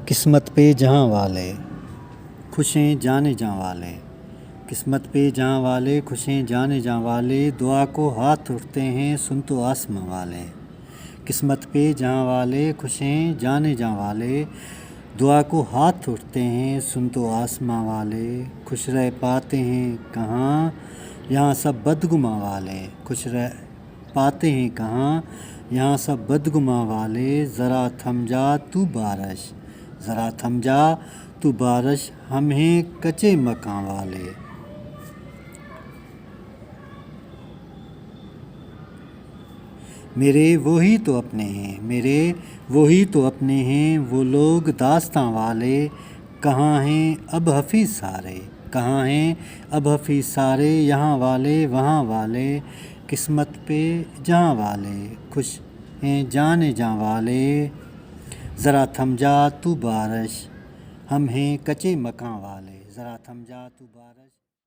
قسمت پہ جہاں والے خوش ہیں جانے جاں والے، قسمت پہ جہاں والے خوش ہیں جانے جاں والے، دعا کو ہاتھ اٹھتے ہیں سن تو آسماں والے۔ قسمت پہ جہاں والے خوش ہیں جانے جاں والے، دعا کو ہاتھ اٹھتے ہیں سن تو آسماں والے۔ خوش رہ پاتے ہیں کہاں یہاں سب بدگماں والے، خوش رہ پاتے ہیں کہاں یہاں سب بدگماں والے۔ ذرا تھم جا تو بارش، ذرا تھم جا تو بارش، ہم ہیں کچے مکاں والے۔ میرے وہی تو اپنے ہیں، میرے وہی تو اپنے ہیں، وہ لوگ داستاں والے۔ کہاں ہیں اب حفیظ سارے، کہاں ہیں اب حفیظ سارے، یہاں والے وہاں والے۔ قسمت پہ جہاں والے خوش ہیں جانے جاں والے، ذرا تھم جا تو بارش، ہم ہیں کچے مکاں والے۔ ذرا تھم جا تو بارش۔